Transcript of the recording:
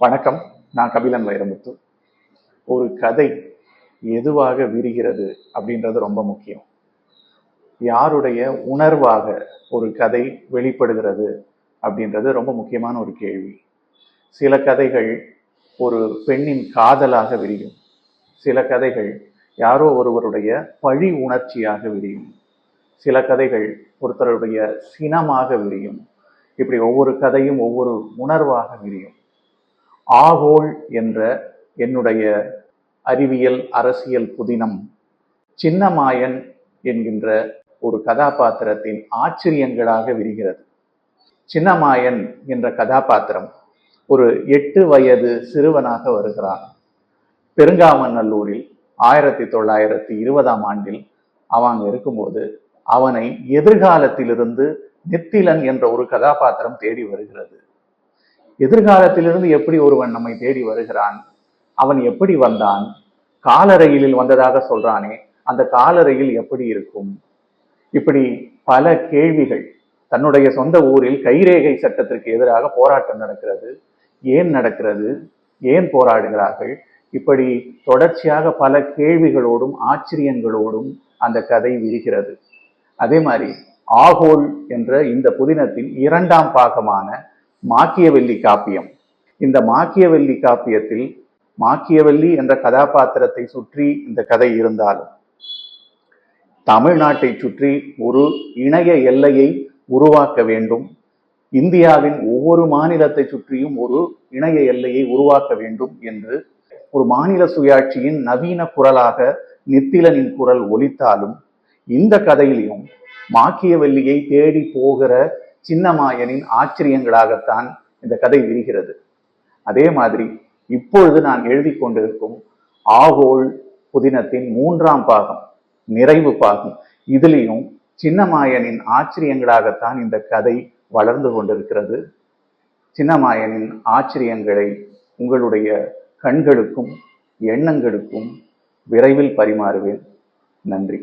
வணக்கம். நான் கபிலன் வைரமுத்து. ஒரு கதை எதுவாக விரிகிறது அப்படின்றது ரொம்ப முக்கியம். யாருடைய உணர்வாக ஒரு கதை வெளிப்படுகிறது அப்படின்றது ரொம்ப முக்கியமான ஒரு கேள்வி. சில கதைகள் ஒரு பெண்ணின் காதலாக விரியும். சில கதைகள் யாரோ ஒருவருடைய பழி உணர்ச்சியாக விரியும். சில கதைகள் ஒருத்தருடைய சினமாக விரியும். இப்படி ஒவ்வொரு கதையும் ஒவ்வொரு உணர்வாக விரியும். ஆகோல் என்ற என்னுடைய அறிவியல் அரசியல் புதினம் சின்னமாயன் என்கின்ற ஒரு கதாபாத்திரத்தின் ஆச்சரியங்களாக விரிகிறது. சின்னமாயன் என்ற கதாபாத்திரம் ஒரு 8 வயது சிறுவனாக வருகிறான். பெருங்காமநல்லூரில் 1920ஆம் ஆண்டில் அவன் இருக்கும்போது அவனை எதிர்காலத்திலிருந்து நெத்திலன் என்ற ஒரு கதாபாத்திரம் தேடி வருகிறது. எதிர்காலத்திலிருந்து எப்படி ஒருவன் நம்மை தேடி வருகிறான்? அவன் எப்படி வந்தான்? காலரயிலில் வந்ததாக சொல்றானே, அந்த காலரயில் எப்படி இருக்கும்? இப்படி பல கேள்விகள். தன்னுடைய சொந்த ஊரில் கைரேகை சட்டத்திற்கு எதிராக போராட்டம் நடக்கிறது. ஏன் நடக்கிறது? ஏன் போராடுகிறார்கள்? இப்படி தொடர்ச்சியாக பல கேள்விகளோடும் ஆச்சரியங்களோடும் அந்த கதை விரிகிறது. அதே மாதிரி ஆகோல் என்ற இந்த புதினத்தின் 2ஆம் பாகமான மாக்கியவெல்லி காப்பியம். இந்த மாக்கியவெல்லி காப்பியத்தில் மாக்கியவெல்லி என்ற கதாபாத்திரத்தை சுற்றி இந்த கதை இருந்தாலும் தமிழ்நாட்டை சுற்றி ஒரு இணைய எல்லையை உருவாக்க வேண்டும். இந்தியாவின் ஒவ்வொரு மாநிலத்தை சுற்றியும் ஒரு இணைய எல்லையை உருவாக்க வேண்டும் என்று ஒரு மாநில சுயாட்சியின் நவீன குரலாக நித்திலனின் குரல் ஒலித்தாலும் இந்த கதையிலையும் மாக்கியவெல்லியை தேடி போகிற சின்னமாயனின் ஆச்சரியங்களாகத்தான் இந்த கதை விரிகிறது. அதே மாதிரி இப்பொழுது நான் எழுதி கொண்டிருக்கும் ஆகோல் புதினத்தின் 3ஆம் பாகம், நிறைவு பாகம், இதுலேயும் சின்னமாயனின் ஆச்சரியங்களாகத்தான் இந்த கதை வளர்ந்து கொண்டிருக்கிறது. சின்னமாயனின் ஆச்சரியங்களை உங்களுடைய கண்களுக்கும் எண்ணங்களுக்கும் விரைவில் பரிமாறுவேன். நன்றி.